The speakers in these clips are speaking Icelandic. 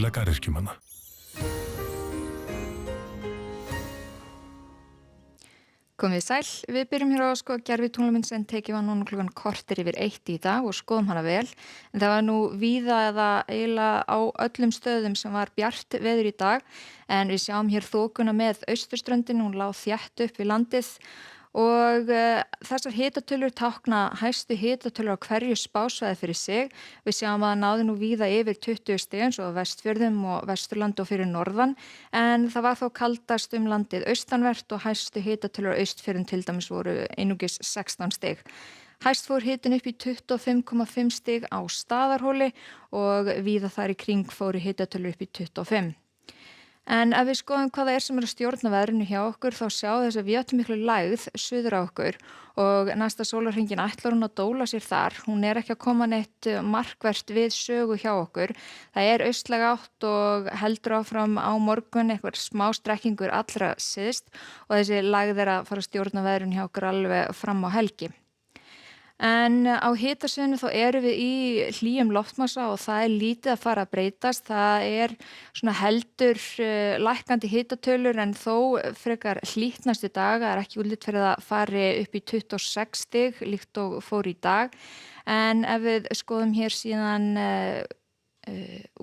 heimila garðyrkjumanna. Komið sæl, við byrjum hér á að skoða gervitunglamynd sem tekið var núna klukkan korter yfir 1 í dag og skoðum hana vel. En það var nú víða eða eiginlega á öllum stöðum sem var bjart veður í dag, en við sjáum hér þokuna með austurströndin, hún lá þétt upp við landið og þessar hitatölur tákna hæstu hitatölur á hverju spásvæði fyrir sig. Við sjáum að það náði nú víða yfir 20 stig eins og á Vestfjörðum og Vesturlandi og fyrir norðan, en það var þó kaldast landið austanvert og hæstu hitatölur á Austfjörðum til dæmis voru einungis 16 stig. Hæst fór hitin upp í 25,5 stig á Staðarhóli og víða þar í kring fóru hitatölur upp í 25. En ef við skoðum hvað það sem að stjórna veðrinu hjá okkur þá sjáum þess að við ætlum miklu lægð suður á okkur og næsta sólarhringin ætlar hún að dóla sér þar. Hún ekki að koma neitt markvert við sögu hjá okkur. Það austlæg átt og heldur áfram á morgun eitthvað smá strekkingur allra syðst og þessi lægð að fara að stjórna veðrinu hjá okkur alveg fram á helgi. En á hitasviðinu þá erum við í hlýjum loftmassa og það lítið að fara að breytast. Það svona heldur lækkandi hitatölur en þó frekar hlýtt næstu daga. Það ekki útlit fyrir að fari upp í 26 stig líkt og fór í dag. En ef við skoðum hér síðan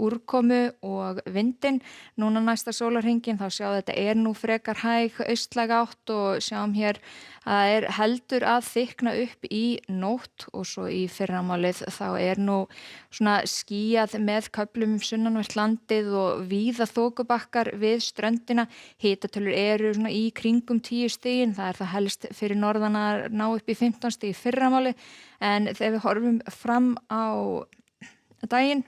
úrkomu og vindin núna næsta sólarhringin þá sjáum þetta nú frekar hæg austlæg átt og sjáum hér að það heldur að þykkna upp í nótt og svo í fyrramálið þá nú svona skýjað með köflum sunnanvert landið og víða þokubakkar við ströndina. Hitatölur svona í kringum 10 stigin, það það helst fyrir norðan að ná upp í 15 stig í fyrramálið, en þegar við horfum fram á daginn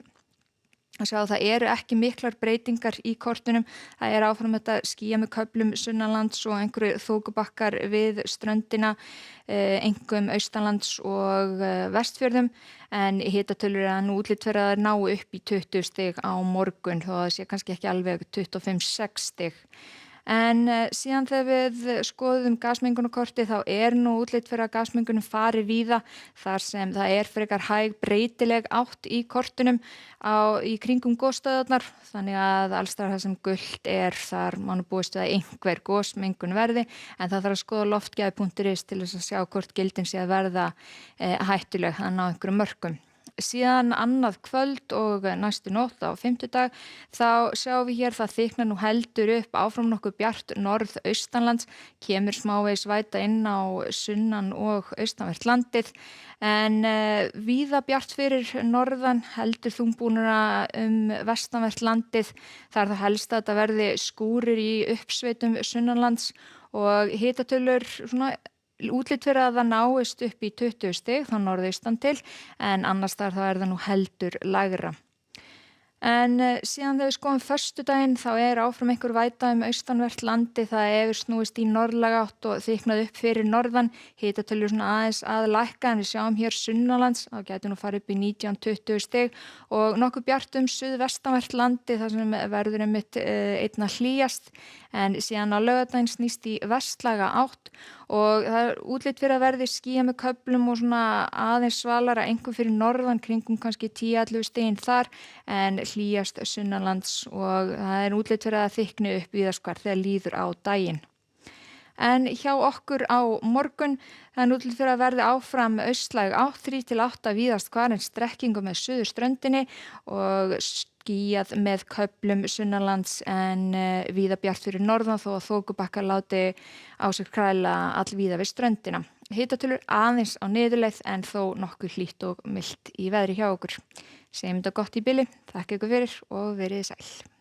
að sjá að það ekki miklar breytingar í kortunum. Það áfram þetta skýja með köflum sunnanlands og einhverju þokubakkar við ströndina, einkum austanlands og Vestfjörðum, en hitatölur nú útlit fyrir að ná upp í 20 stig á morgun þó að það sé kannski ekki alveg 25-6 stig. En síðan þegar við skoðum gasmengunarkortið þá nú útlit fyrir að gasmengunum fari víða þar sem það frekar hæg breytileg átt í kortunum í kringum gosstöðvarnar, þannig að alls þar sem gult þar má nú búist við að einhver gosmengun verði, en það þarf að skoða loftgæði.is til þess að sjá hvort gildin sé að verða hættuleg að ná einhverjum mörkum. Síðan annað kvöld og næstu nótt á fimmtudag þá sjáum við hér það þykknar nú heldur upp áfram nokkuð bjart norðaustanlands, kemur smávegis væta inn á sunnan og austanvert landið, en víða bjart fyrir norðan, heldur þungbúnara vestanvert landið. Það það helst að þetta verði skúrir í uppsveitum sunnanlands og hitatölur svona útlit fyrir að það náist upp í 20 stig þá norðaustan til, en annars þar það það nú heldur lægra. En síðan þegar við skoðum föstudaginn þá áfram einhver væta austanvert landi, það hefur snúist í norðlæga átt og þykknað upp fyrir norðan, hitatölur svona aðeins að lækka, en við sjáum hér sunnanlands, þá gæti nú farið upp í 19-20 stig og nokkuð bjart suðvestanvert landi þar sem verður einmitt einna hlýjast, en síðan á laugardaginn snýst í vestlæga átt og það útlit fyrir að verði skýja með köflum og svona aðeins svalara einhver fyrir norðan kringum kannski 10-11 stigin þar, en hlýjast sunnanlands og það útlit fyrir að þykkni upp víðast þegar líður á daginn. En hjá okkur á morgun, það útlit fyrir að verði áfram austlæg átt 3-8 víðast hvar, en strekkingu með suðurströndinni og skýjað með köflum sunnanlands, en víða bjart fyrir norðan þó að þokubakkar láti á sig kræla allvíða við ströndina. Hitatölur aðeins á niðurleið en þó nokkuð hlýtt og milt í veðri hjá okkur. Segjum þetta gott í bili, þakka ykkur fyrir og verið sæl.